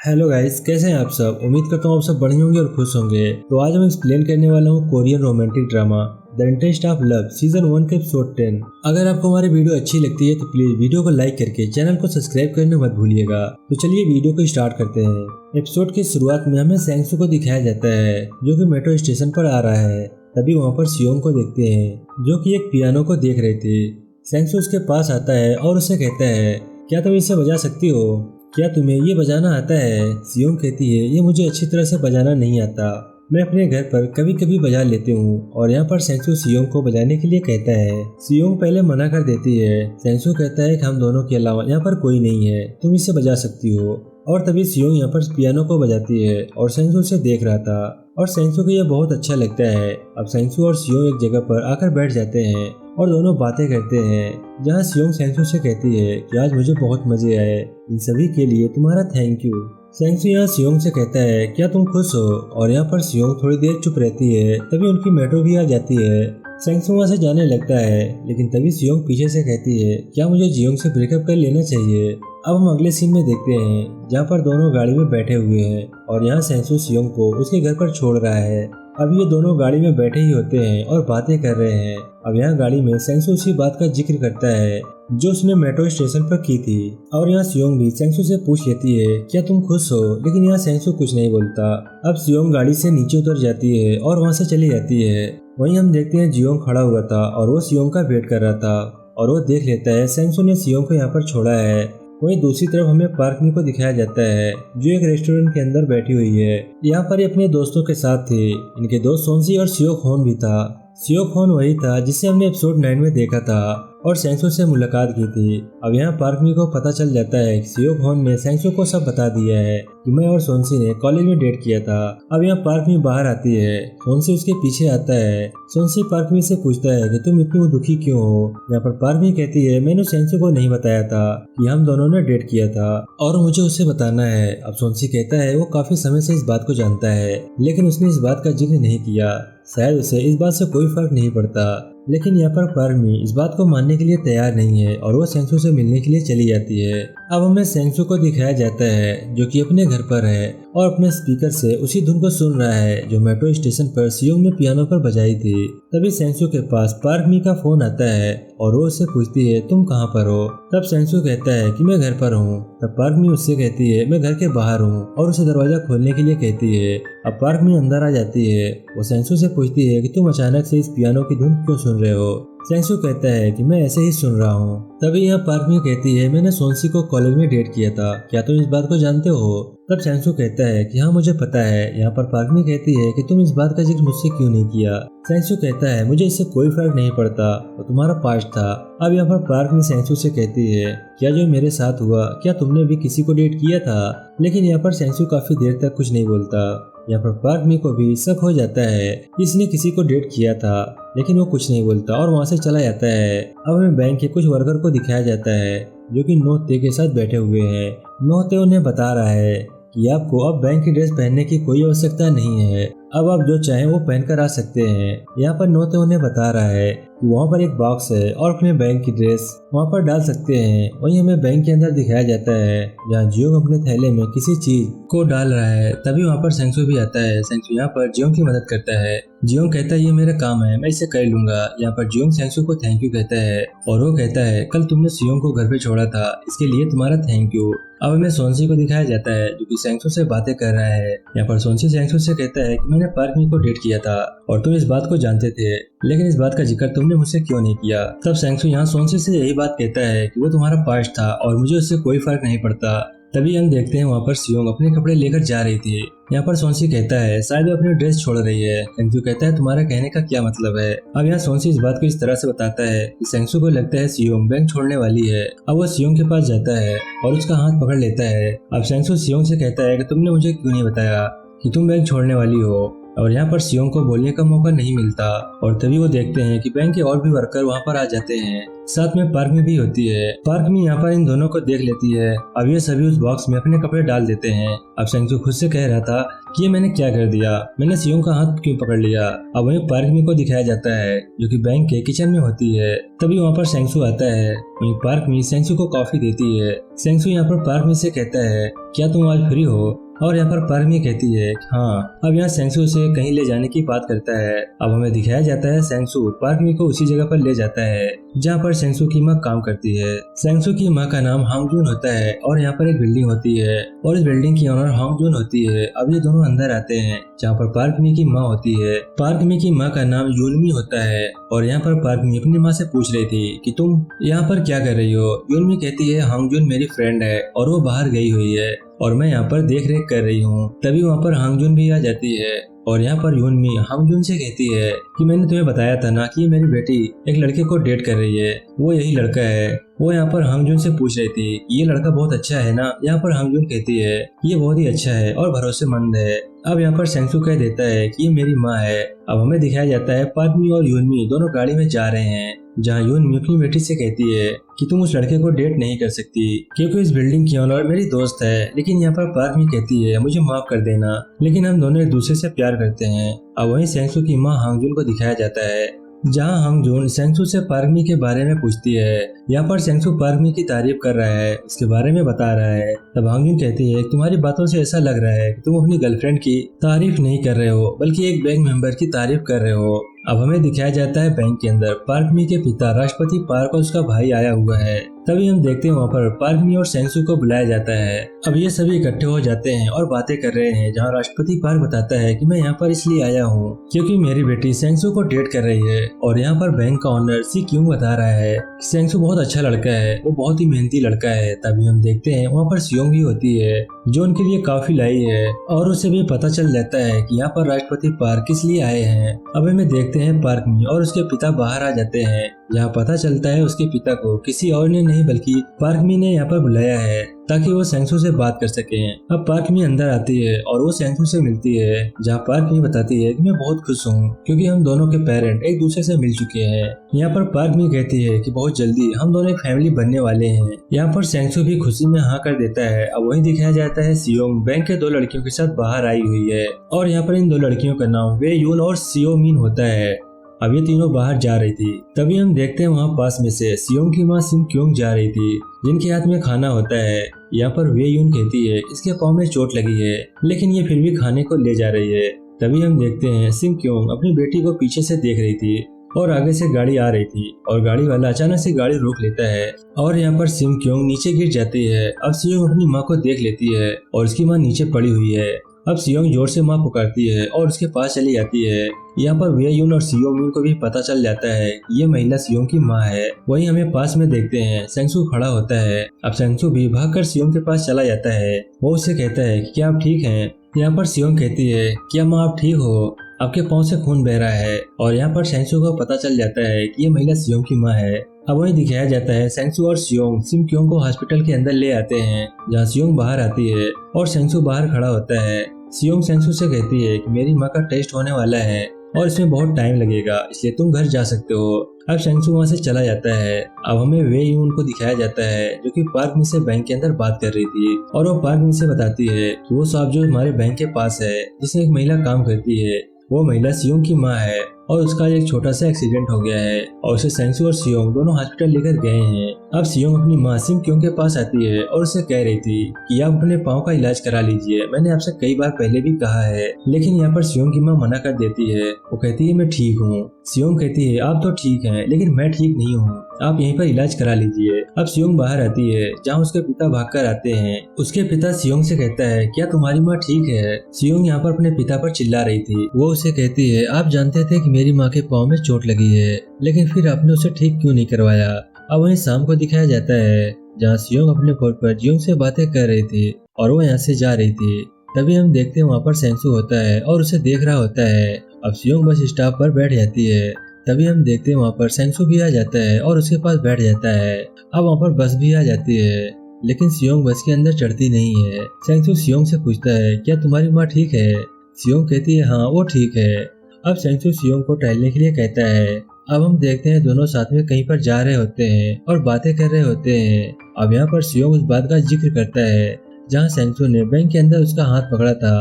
Hello guys, कैसे हैं आप सब। उम्मीद करता हूँ आप सब बढ़िया होंगे और खुश होंगे। तो आज हम एक्सप्लेन करने वाला हूँ Korean romantic drama the interest of love season 1 के एपिसोड 10। अगर आपको हमारी वीडियो अच्छी लगती है तो प्लीज वीडियो को लाइक करके चैनल को सब्सक्राइब करना मत भूलिएगा। तो चलिए वीडियो को स्टार्ट करते हैं। एपिसोड की शुरुआत में हमें सेंगसू को दिखाया जाता है जो कि मेट्रो स्टेशन पर आ रहा है। तभी वहाँ पर सियोंग को देखते हैं जो कि एक पियानो को देख रहे थे। सेंगसू उसके पास आता है और उसे कहता है, क्या तुम इसे बजा सकती हो? क्या तुम्हें ये बजाना आता है? सियोंग कहती है, ये मुझे अच्छी तरह से बजाना नहीं आता। मैं अपने घर पर कभी कभी बजा लेती हूँ। और यहाँ पर सेंगसू सियोंग को बजाने के लिए कहता है। सियोंग पहले मना कर देती है। सेंगसू कहता है कि हम दोनों के अलावा यहाँ पर कोई नहीं है, तुम इसे बजा सकती हो। और तभी सियोंग यहाँ पर पियानो को बजाती है और सेंगसू उसे देख रहा था और सेंगसू को यह बहुत अच्छा लगता है। अब सेंगसू और सियोंग एक जगह पर आकर बैठ जाते हैं और दोनों बातें करते हैं, जहाँ सियोंग सेंगसू से कहती है कि आज मुझे बहुत मजे आए, इन सभी के लिए तुम्हारा थैंक यू। सेंगसू यहाँ सियोंग से कहता है, क्या तुम खुश हो? और यहाँ पर सियोंग थोड़ी देर चुप रहती है। तभी उनकी मेट्रो भी आ जाती है। सेंगसू वहाँ से जाने लगता है, लेकिन तभी सियोंग पीछे से कहती है, क्या मुझे जियोंग से ब्रेकअप कर लेना चाहिए? अब हम अगले सीन में देखते हैं जहाँ पर दोनों गाड़ी में बैठे हुए हैं और यहाँ सेंगसू सियोंग को उसके घर पर छोड़ रहा है। अब ये दोनों गाड़ी में बैठे ही होते हैं और बातें कर रहे हैं। अब यहाँ गाड़ी में सेंगसू उसी बात का जिक्र करता है जो उसने मेट्रो स्टेशन पर की थी। और यहाँ सियोंग भी सेंगसू से पूछ लेती है, क्या तुम खुश हो? लेकिन यहाँ सेंगसू कुछ नहीं बोलता। अब सियोंग गाड़ी से नीचे उतर जाती है और वहाँ से चली जाती है। वहीं हम देखते हैं जियोंग खड़ा हुआ था और वो सियोंग का वेट कर रहा था और वो देख लेता है सेंगसू ने सियोंग को यहाँ पर छोड़ा है। वहीं दूसरी तरफ हमें पार्कमी को दिखाया जाता है जो एक रेस्टोरेंट के अंदर बैठी हुई है। यहाँ पर ये अपने दोस्तों के साथ थे। इनके दोस्त सोनसी और सियोक होन भी था। सियोक होन वही था जिसे हमने एपिसोड 9 में देखा था और सेंगसू से मुलाकात की थी। अब यहाँ पार्कमी को पता चल जाता है कि सियोक होन ने सेंगसू को सब बता दिया है कि मैं और सोनसी ने कॉलेज में डेट किया था। अब यहाँ पार्कमी बाहर आती है। सोनसी उसके पीछे आता है। सोनसी पार्कमी से पूछता है कि तुम इतनी दुखी क्यों हो? यहाँ पर पार्कमी कहती है, मैंने सेंगसू को नहीं बताया था कि हम दोनों ने डेट किया था और मुझे उसे बताना है। अब सोनसी कहता है वो काफी समय से इस बात को जानता है, लेकिन उसने इस बात का जिक्र नहीं किया। शायद उसे इस बात से कोई फर्क नहीं पड़ता। लेकिन यहाँ पर पार्कमी इस बात को मानने के लिए तैयार नहीं है और वो सेंगसू से मिलने के लिए चली जाती है। अब हमें सेंगसू को दिखाया जाता है जो कि अपने घर पर है और अपने स्पीकर से उसी धुन को सुन रहा है जो मेट्रो स्टेशन पर सियोंग ने पियानो पर बजाई थी। तभी सेंगसू के पास पार्कमी का फोन आता है और वो उससे पूछती है, तुम कहाँ पर हो? तब सेंगसू कहता है कि मैं घर पर हूँ। तब पार्कमी उससे कहती है, मैं घर के बाहर हूँ, और उसे दरवाजा खोलने के लिए कहती है। अब पार्कमी अंदर आ जाती है। वो सेंगसू से पूछती है कि तुम अचानक से इस पियानो की धुन क्यों सुन रहे हो? सेंगसू कहता है कि मैं ऐसे ही सुन रहा हूँ। तभी यहाँ पार्कमी कहती है, मैंने सोनसी को कॉलेज में डेट किया था, क्या तुम इस बात को जानते हो? तब सेंगसू कहता है कि हाँ मुझे पता है। यहाँ पर पार्कमी कहती है कि तुम इस बात का जिक्र मुझसे क्यों नहीं किया? सेंगसू कहता है, मुझे इससे कोई फर्क नहीं पड़ता, वो तुम्हारा पास्ट था। अब यहाँ पर पार्कमी सेंगसू से कहती है, क्या जो मेरे साथ हुआ, क्या तुमने भी किसी को डेट किया था? लेकिन यहाँ पर सेंगसू काफी देर तक कुछ नहीं बोलता। यहाँ पर पार्कमी को भी शक हो जाता है कि इसने किसी को डेट किया था, लेकिन वो कुछ नहीं बोलता और वहाँ से चला जाता है। अब हमें बैंक के कुछ वर्कर को दिखाया जाता है जो कि नोहते के साथ बैठे हुए हैं। नोहते उन्हें बता रहा है कि आपको अब बैंक की ड्रेस पहनने की कोई आवश्यकता नहीं है, अब आप जो चाहें वो पहनकर आ सकते हैं। यहाँ पर नोहते उन्हें बता रहा है कि वहाँ पर एक बॉक्स है और अपने बैंक की ड्रेस वहाँ पर डाल सकते हैं। वहीं हमें बैंक के अंदर दिखाया जाता है जहाँ जियोंग अपने थैले में किसी चीज को डाल रहा है। तभी वहाँ पर सेंगसू भी आता है। सेंगसू यहाँ पर जियोंग की मदद करता है। जियोंग कहता है, ये मेरा काम है, मैं इसे कर लूंगा। यहाँ पर जियोंग सेंगसू को थैंक यू कहता है और वो कहता है, कल तुमने सियोंग को घर पे छोड़ा था, इसके लिए तुम्हारा थैंक यू। अब हमें सोनसी को दिखाया जाता है जो कि सेंगसू से बातें कर रहा है। यहाँ पर सोनसी सेंगसू से कहता है कि मैंने पार्कमी को डेट किया था और तुम इस बात को जानते थे, लेकिन इस बात का जिक्र तुमने मुझसे क्यों नहीं किया? तब सेंगसू यहाँ सोनसी से यही बात कहता है कि वो तुम्हारा पास्ट था और मुझे उससे कोई फर्क नहीं पड़ता। तभी हम देखते हैं वहाँ पर सियोंग अपने कपड़े लेकर जा रही थी। यहाँ पर सोनसी कहता है, शायद वो अपनी ड्रेस छोड़ रही है। सेंगसू कहता है, तुम्हारा कहने का क्या मतलब है? अब यहाँ सोनसी इस बात को इस तरह से बताता है कि सेंगसू को लगता है सियोंग बैंक छोड़ने वाली है। अब वो सियोंग के पास जाता है और उसका हाथ पकड़ लेता है। अब सेंगसू सियोंग से कहता है कि तुमने मुझे क्यों नहीं बताया कि तुम बैंक छोड़ने वाली हो? और यहाँ पर सियोंग को बोलने का मौका नहीं मिलता और तभी वो देखते हैं कि बैंक के और भी वर्कर वहाँ पर आ जाते हैं। साथ में पार्क में भी होती है। पार्क में यहाँ पर इन दोनों को देख लेती है। अब ये सभी उस बॉक्स में अपने कपड़े डाल देते हैं। अब सेंसू खुद से कह रहा था कि ये मैंने क्या कर दिया, मैंने सियोंग का हाथ क्यों पकड़ लिया। अब वहीं पार्क में को दिखाया जाता है जो कि बैंक के किचन में होती है। तभी वहाँ पर सेंसू आता है। वहीं पार्क में सेंसू को कॉफी देती है। सेंसू यहाँ पर पार्क में से कहता है क्या तुम आज फ्री हो, और यहाँ पर पार्क में कहती है हाँ। अब यहाँ सेंसू से कहीं ले जाने की बात करता है। अब हमें दिखाया जाता है सेंसू पार्क में को उसी जगह पर ले जाता है जहाँ पर सेंसू की माँ काम करती है। सेंसू की माँ का नाम हांगजून होता है और यहाँ पर एक बिल्डिंग होती है और इस बिल्डिंग की ओनर हांगजून होती है। अब ये दोनों अंदर आते हैं जहाँ पर पार्क में की माँ होती है। पार्क में की माँ का नाम यूनमी होता है और यहाँ पर पार्क में अपनी माँ से पूछ रही थी कि तुम यहाँ पर क्या कर रही हो। यूनमी कहती है हांगजून मेरी फ्रेंड है और वो बाहर गई हुई है और मैं यहाँ पर देख रेख कर रही हूँ। तभी वहाँ पर हांगजून भी आ जाती है और यहाँ पर यूनमी हांगजून से कहती है कि मैंने तुम्हें बताया था ना कि मेरी बेटी एक लड़के को डेट कर रही है, वो यही लड़का है। वो यहाँ पर हांगजून से पूछ रही थी ये लड़का बहुत अच्छा है ना। यहाँ पर हांगजून कहती है ये बहुत ही अच्छा है और भरोसेमंद है। अब यहाँ पर सेंसू कह देता है कि ये मेरी माँ है। अब हमें दिखाया जाता है पार्कमी और यूनमी दोनों गाड़ी में जा रहे हैं जहाँ यूनमी अपनी बेटी से कहती है कि तुम उस लड़के को डेट नहीं कर सकती क्योंकि इस बिल्डिंग की ओनर मेरी दोस्त है। लेकिन यहाँ पर पार्कमी कहती है मुझे माफ कर देना, लेकिन हम दोनों एक दूसरे से प्यार करते हैं। अब वहीं सेंसू की माँ हांगजून को दिखाया जाता है जहाँ हांगजून सेंसू से पार्कमी के बारे में पूछती है। यहाँ पर सेंसू पार्कमी की तारीफ कर रहा है, उसके बारे में बता रहा है। तब हांगजून कहती है तुम्हारी बातों से ऐसा लग रहा है कि तुम अपनी गर्लफ्रेंड की तारीफ नहीं कर रहे हो बल्कि एक बैंक मेंबर की तारीफ कर रहे हो। अब हमें दिखाया जाता है बैंक के अंदर पार्कमी के पिता राष्ट्रपति पार्क और उसका भाई आया हुआ है। तभी हम देखते हैं वहाँ पर पार्कमी और सेंसू को बुलाया जाता है। अब ये सभी इकट्ठे हो जाते हैं और बातें कर रहे हैं जहाँ राष्ट्रपति पार्क बताता है कि मैं यहाँ पर इसलिए आया हूँ क्योंकि मेरी बेटी सेंसू को डेट कर रही है। और यहाँ पर बैंक का ओनर सी क्यों बता रहा है सेंसू बहुत अच्छा लड़का है, वो बहुत ही मेहनती लड़का है। तभी हम देखते हैं वहाँ पर सियोंग भी होती है जो उनके लिए काफी लाई है और उसे भी पता चल जाता है कि यहाँ पर राष्ट्रपति पार्क किस लिए आए हैं। अब हमें देखते हैं पार्कमी और उसके पिता बाहर आ जाते हैं जहाँ पता चलता है उसके पिता को किसी और ने नहीं बल्कि पार्कमी ने यहाँ पर बुलाया है ताकि वो सेंसू से बात कर सके। अब पार्कमी अंदर आती है और वो सेंसू से मिलती है जहाँ पार्कमी बताती है कि मैं बहुत खुश हूँ क्योंकि हम दोनों के पेरेंट एक दूसरे से मिल चुके हैं। यहाँ पर पार्कमी कहती है कि बहुत जल्दी हम दोनों एक फैमिली बनने वाले हैं। यहाँ पर सेंसू भी खुशी में हाँ कर देता है। अब वही दिखाया जाता है सियोंग बैंक के 2 लड़कियों के साथ बाहर आई हुई है और यहाँ पर इन 2 लड़कियों का नाम वे यून और सियो मिन होता है। अब ये तीनों बाहर जा रही थी। तभी हम देखते हैं वहाँ पास में से सियोंग की माँ सिम क्योंग जा रही थी जिनके हाथ में खाना होता है। यहाँ पर वे यून कहती है इसके पाँव में चोट लगी है लेकिन ये फिर भी खाने को ले जा रही है। तभी हम देखते हैं सिम क्योंग अपनी बेटी को पीछे से देख रही थी और आगे से गाड़ी आ रही थी और गाड़ी वाला अचानक से गाड़ी रोक लेता है और यहाँ पर सिम क्योंग नीचे गिर जाती है। अब सियोंग अपनी माँ को देख लेती है और उसकी माँ नीचे पड़ी हुई है। अब सियोंग जोर से माँ पुकारती है और उसके पास चली जाती है। यहाँ पर वे यून और सियो मिन को भी पता चल जाता है ये महिला सियोंग की माँ है। वहीं हमें पास में देखते हैं सेंसू खड़ा होता है। अब सेंसू भी भागकर सियोंग के पास चला जाता है। वो उससे कहता है कि क्या आप ठीक हैं। यहाँ पर सियोंग कहती है क्या माँ आप ठीक हो, आपके पाँव से खून बह रहा है। और यहाँ पर सेंसू को पता चल जाता है कि ये महिला सियोंग की माँ है। अब वही दिखाया जाता है सेंसू और सियोंग सिम क्योंग को हॉस्पिटल के अंदर ले आते हैं जहाँ सियोंग बाहर आती है और सेंसू बाहर खड़ा होता है। सियोंग सेंसू से कहती है कि मेरी माँ का टेस्ट होने वाला है और इसमें बहुत टाइम लगेगा इसलिए तुम घर जा सकते हो। अब सेंसू वहाँ से चला जाता है। अब हमें वे यून को दिखाया जाता है जो कि पार्क में से बैंक के अंदर बात कर रही थी और वो पार्क में से बताती है कि वो शॉप जो हमारे बैंक के पास है जिसमें एक महिला काम करती है वो महिला सियोंग की माँ है और उसका एक छोटा सा एक्सीडेंट हो गया है और उसे सेंसू और सियोंग दोनों हॉस्पिटल लेकर गए हैं। अब सियोंग अपनी माँ सिम क्योंग के पास आती है और उसे कह रही थी कि आप अपने पाँव का इलाज करा लीजिए, मैंने आपसे कई बार पहले भी कहा है। लेकिन यहाँ पर सियोंग की माँ मना कर देती है। वो कहती है मैं ठीक हूँ। सियोंग कहती है आप तो ठीक हैं लेकिन मैं ठीक नहीं हूँ, आप यहीं पर इलाज करा लीजिए। अब सियोंग बाहर आती है जहाँ उसके पिता भागकर आते हैं। उसके पिता सियोंग से कहता है क्या तुम्हारी माँ ठीक है। सियोंग यहाँ पर अपने पिता पर चिल्ला रही थी। वो उसे कहती है आप जानते थे कि मेरी माँ के पाँव में चोट लगी है लेकिन फिर आपने उसे ठीक क्यों नहीं करवाया। अब वहीं शाम को दिखाया जाता है जहाँ सियोंग अपने फोन पर जियोंग से बातें कर रही थी और वो यहाँ से जा रही थी। तभी हम देखते हैं वहाँ पर सेंसू होता है और उसे देख रहा होता है। अब सियोंग बस स्टॉप पर बैठ जाती है। तभी हम देखते हैं वहाँ पर सेंसू भी आ जाता है और उसके पास बैठ जाता है। अब वहाँ पर बस भी आ जाती है लेकिन सियोंग बस के अंदर चढ़ती नहीं है। सेंसू सियोंग से पूछता है क्या तुम्हारी माँ ठीक है। सियोंग कहती है हाँ वो ठीक है। अब सेंसू सियोंग को टहलने के लिए कहता है। अब हम देखते हैं दोनों साथ में कहीं पर जा रहे होते हैं और बातें कर रहे होते हैं। अब यहाँ पर सियोंग उस बात का जिक्र करता है जहाँ सेंसू ने बैंक के अंदर उसका हाथ पकड़ा था।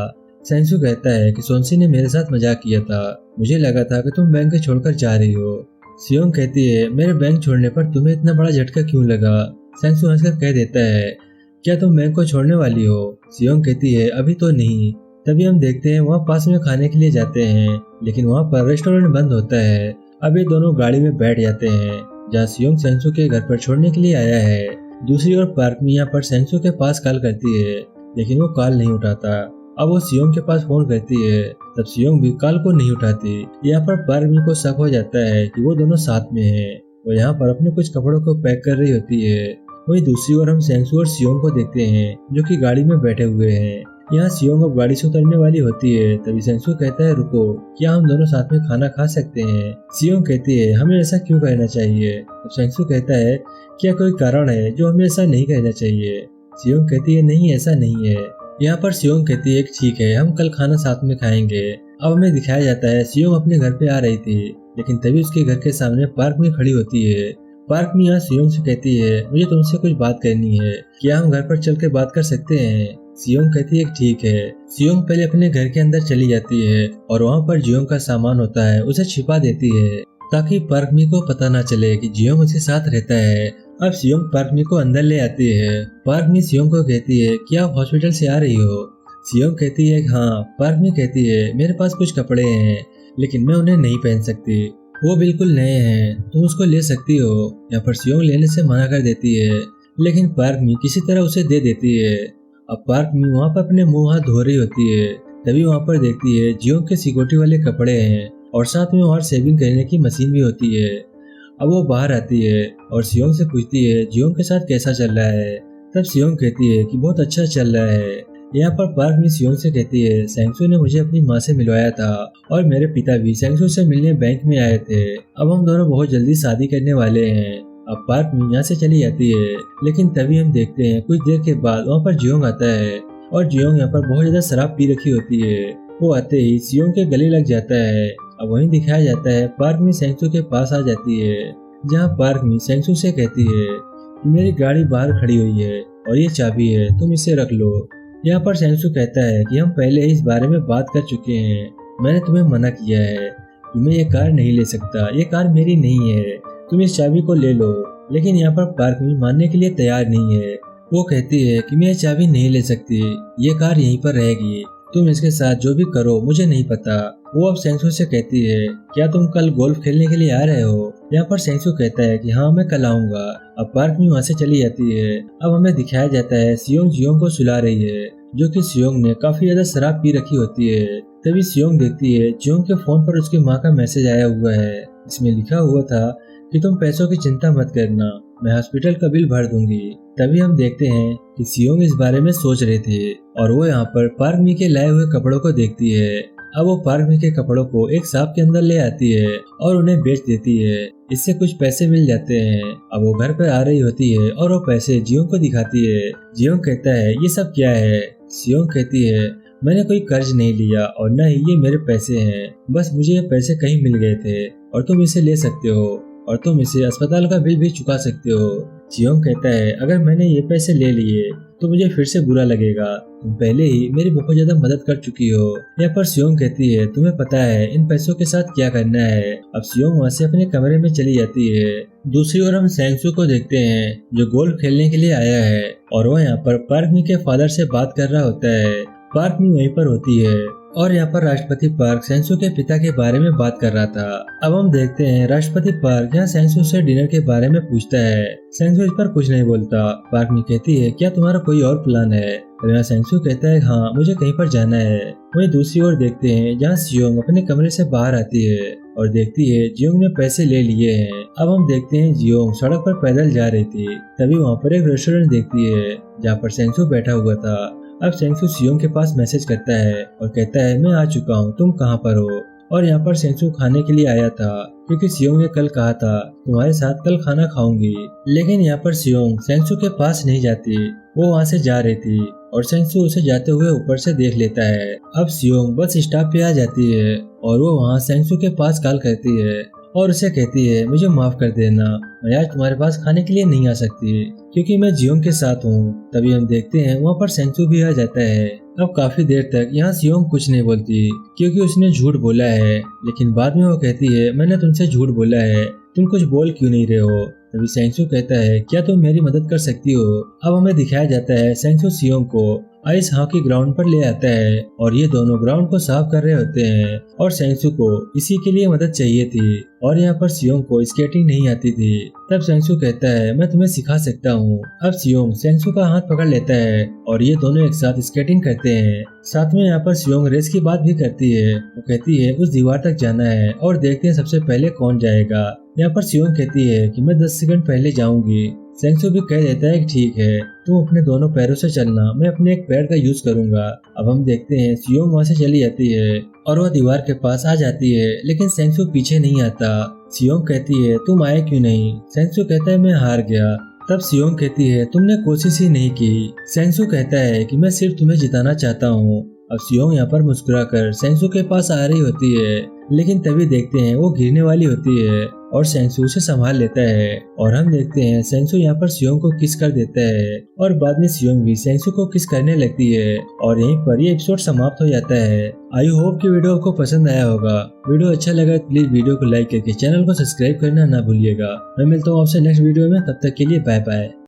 सेंसू कहता है कि सोनसी ने मेरे साथ मजाक किया था, मुझे लगा था कि तुम बैंक छोड़कर जा रही हो। सियोंग कहती है मेरे बैंक छोड़ने पर तुम्हें इतना बड़ा झटका क्यों लगा। सेंसू हंसकर कह देता है क्या तुम बैंक को छोड़ने वाली हो। सियोंग कहती है अभी तो नहीं। तभी हम देखते हैं वहाँ पास में खाने के लिए जाते हैं, लेकिन वहाँ पर रेस्टोरेंट बंद होता है। अब ये दोनों गाड़ी में बैठ जाते हैं जहाँ सियोंग सेंसू के घर पर छोड़ने के लिए आया है। दूसरी ओर पार्क में यहाँ पर सेंसू के पास कॉल करती है, लेकिन वो कॉल नहीं उठाता। अब वो सियोंग के पास फोन करती है, तब सियोंग भी कॉल को नहीं उठाती। यहाँ पर पार्क को शक हो जाता है कि वो दोनों साथ में हैं। वो यहाँ पर अपने कुछ कपड़ों को पैक कर रही होती है। वहीं दूसरी ओर हम सेंसू और सियोंग को देखते हैं जो कि गाड़ी में बैठे हुए हैं। यहाँ सियोंग अब गाड़ी से उतरने वाली होती है, तभी सेंसू कहता है रुको, क्या हम दोनों साथ में खाना खा सकते हैं। सियोंग कहती है हमें ऐसा क्यों करना चाहिए। अब सेंसू कहता है क्या कोई कारण है जो हमें ऐसा नहीं करना चाहिए। सियोंग कहती है नहीं ऐसा नहीं है। यहाँ पर सियोंग कहती है ठीक है हम कल खाना साथ में खाएंगे। अब हमें दिखाया जाता है सियोंग अपने घर पे आ रही थी, लेकिन तभी उसके घर के सामने पार्क में खड़ी होती है। पार्क में यहाँ सियोंग से कहती है मुझे तुमसे कुछ बात करनी है, क्या हम घर पर चल कर बात कर सकते हैं। सियोंग कहती है ठीक है। सियोंग पहले अपने घर के अंदर चली जाती है और वहाँ पर जियोंग का सामान होता है उसे छिपा देती है ताकि पार्क मी को पता ना चले कि जियोंग उसके साथ रहता है। अब सियोंग पार्क मी को अंदर ले आती है। पार्क मी सियोंग को कहती है क्या आप हॉस्पिटल से आ रही हो। सियोंग कहती है हाँ। पार्क मी कहती है मेरे पास कुछ कपड़े हैं, लेकिन मैं उन्हें नहीं पहन सकती, वो बिल्कुल नए हैं, तुम उसको ले सकती हो। यहाँ पर सियोंग लेने से मना कर देती है, लेकिन पार्क मी किसी तरह उसे दे देती है। अब पार्क मी वहाँ पर अपने मुंह हाथ धो रही होती है, तभी वहाँ पर देखती है जियोंग के सिक्योरिटी वाले कपड़े हैं और साथ में वहाँ शेविंग करने की मशीन भी होती है। अब वो बाहर आती है और सियोंग से पूछती है जियोंग के साथ कैसा चल रहा है। तब सियोंग कहती है कि बहुत अच्छा चल रहा है। यहाँ पर पार्क में सियोंग से कहती है सेंसू ने मुझे अपनी माँ से मिलवाया था और मेरे पिता भी सेंसू से मिलने बैंक में आए थे। अब हम दोनों बहुत जल्दी शादी करने वाले हैं। अब पार्क में यहाँ से चली जाती है, लेकिन तभी हम देखते हैं कुछ देर के बाद वहाँ पर जियोंग आता है और जियोंग यहाँ पर बहुत ज्यादा शराब पी रखी होती है। वो आते ही सियोंग के गले लग जाता है। अब वहीं दिखाया जाता है पार्क में सेंसू के पास आ जाती है, जहाँ पार्क में सेंसू से कहती है मेरी गाड़ी बाहर खड़ी हुई है और ये चाबी है, तुम इसे रख लो। यहाँ पर सेंसू कहता है कि हम पहले इस बारे में बात कर चुके हैं, मैंने तुम्हें मना किया है, तुम्हें ये कार नहीं ले सकता, ये कार मेरी नहीं है, तुम इस चाबी को ले लो। लेकिन यहाँ पर पार्क में मानने के लिए तैयार नहीं है। वो कहती है कि मैं ये चाबी नहीं ले सकती, ये कार यहीं पर रहेगी, तुम इसके साथ जो भी करो मुझे नहीं पता। वो अब सेंसू से कहती है क्या तुम कल गोल्फ खेलने के लिए आ रहे हो। यहाँ पर सेंसू कहता है कि हाँ मैं कल आऊंगा। अब पार्क में वहाँ से चली जाती है। अब हमें दिखाया जाता है सियोंग जियोंग को सुला रही है, जो कि सियोंग ने काफी ज्यादा शराब पी रखी होती है। तभी सियोंग देखती है जियोंग के फोन पर उसकी माँ का मैसेज आया हुआ है। इसमें लिखा हुआ था कि तुम पैसों की चिंता मत करना, मैं हॉस्पिटल का बिल भर दूंगी। तभी हम देखते हैं कि सियोंग इस बारे में सोच रहे थे और वो यहाँ पर पार्क मी के लाए हुए कपड़ों को देखती है। अब वो पार्क मी के कपड़ों को एक शॉप के अंदर ले आती है और उन्हें बेच देती है, इससे कुछ पैसे मिल जाते हैं। अब वो घर पर आ रही होती है और वो पैसे जियोंग को दिखाती है। जियोंग कहता है ये सब क्या है। सियोंग कहती है मैंने कोई कर्ज नहीं लिया और न ही ये मेरे पैसे हैं, बस मुझे ये पैसे कहीं मिल गए थे और तुम इसे ले सकते हो और तुम इसे अस्पताल का बिल भी चुका सकते हो। जियोंग कहता है अगर मैंने ये पैसे ले लिए तो मुझे फिर से बुरा लगेगा, तुम पहले ही मेरी बहुत ज्यादा मदद कर चुकी हो। यहाँ पर सियोंग कहती है तुम्हें पता है इन पैसों के साथ क्या करना है। अब सियोंग वहाँ से अपने कमरे में चली जाती है। दूसरी ओर हम सेंसू को देखते हैं जो गोल्फ खेलने के लिए आया है और वह यहाँ पर पार्क मी के फादर से बात कर रहा होता है। पार्क मी वहीं पर होती है और यहाँ पर राष्ट्रपति पार्क सेंसू के पिता के बारे में बात कर रहा था। अब हम देखते हैं राष्ट्रपति पार्क यहाँ सेंसू से डिनर के बारे में पूछता है। सेंसू इस पर कुछ नहीं बोलता। पार्क मी कहती है क्या तुम्हारा कोई और प्लान है। और यहाँ सेंसू कहता है हाँ मुझे कहीं पर जाना है। वहीं दूसरी ओर देखते हैं जहाँ सियोंग अपने कमरे से बाहर आती है और देखती है जियोंग ने पैसे ले लिए हैं। अब हम देखते हैं जियोंग सड़क पर पैदल जा रही थी, तभी वहाँ पर एक रेस्टोरेंट देखती है जहाँ पर सेंसू बैठा हुआ था। अब सेंसू सियोंग के पास मैसेज करता है और कहता है मैं आ चुका हूँ, तुम कहाँ पर हो। और यहाँ पर सेंसू खाने के लिए आया था क्योंकि सियोंग ने कल कहा था तुम्हारे साथ कल खाना खाऊंगी। लेकिन यहाँ पर सियोंग सेंसू के पास नहीं जाती, वो वहाँ से जा रही थी। और सेंसू उसे जाते हुए ऊपर से देख लेता है। अब सियोंग बस स्टॉप पे आ जाती है और वो वहाँ सेंसू के पास कॉल करती है और उसे कहती है मुझे माफ कर देना, मैं आज तुम्हारे पास खाने के लिए नहीं आ सकती क्योंकि मैं जियोंग के साथ हूँ। तभी हम देखते हैं वहाँ पर सेंसू भी आ जाता है। अब काफी देर तक यहाँ सियोंग कुछ नहीं बोलती क्योंकि उसने झूठ बोला है, लेकिन बाद में वो कहती है मैंने तुमसे झूठ बोला है, तुम कुछ बोल क्यों नहीं रहे हो। तभी सेंसू कहता है क्या तुम मेरी मदद कर सकती हो। अब हमें दिखाया जाता है सेंसू सियोंग को आइस हॉकी ग्राउंड पर ले आता है और ये दोनों ग्राउंड को साफ कर रहे होते हैं और सेंसू को इसी के लिए मदद चाहिए थी और यहाँ पर सियोंग को स्केटिंग नहीं आती थी। तब सेंसू कहता है मैं तुम्हें सिखा सकता हूँ। अब सियोंग सेंसू का हाथ पकड़ लेता है और ये दोनों एक साथ स्केटिंग करते हैं। साथ में यहाँ पर सियोंग रेस की बात भी करती है। वो कहती है उस दीवार तक जाना है और देखते हैं सबसे पहले कौन जाएगा। यहाँ पर सियोंग कहती है कि मैं 10 सेकंड पहले जाऊंगी। सेंसू भी कह देता है कि ठीक है, तुम अपने दोनों पैरों से चलना, मैं अपने एक पैर का यूज करूंगा। अब हम देखते हैं सियोंग वहाँ से चली जाती है और वह दीवार के पास आ जाती है, लेकिन सेंसू पीछे नहीं आता। सियोंग कहती है तुम आए क्यों नहीं। सेंसू कहता है मैं हार गया। तब सियोंग कहती है तुमने कोशिश ही नहीं की। सेंसू कहता है कि मैं सिर्फ तुम्हें जिताना चाहता हूँ। अब सियोंग यहाँ पर मुस्कुराकर सेंसू के पास आ रही होती है, लेकिन तभी देखते हैं वो गिरने वाली होती है और सेंसू उसे संभाल लेता है और हम देखते हैं सेंसू यहाँ पर सियोंग को किस कर देता है और बाद में सियोंग भी सेंसू को किस करने लगती है और यहीं पर ये एपिसोड समाप्त हो जाता है। आई होप कि वीडियो आपको पसंद आया होगा। वीडियो अच्छा लगा तो प्लीज वीडियो को लाइक करके चैनल को सब्सक्राइब करना ना भूलिएगा। मैं मिलता हूँ आपसे नेक्स्ट वीडियो में, तब तक के लिए बाय बाय।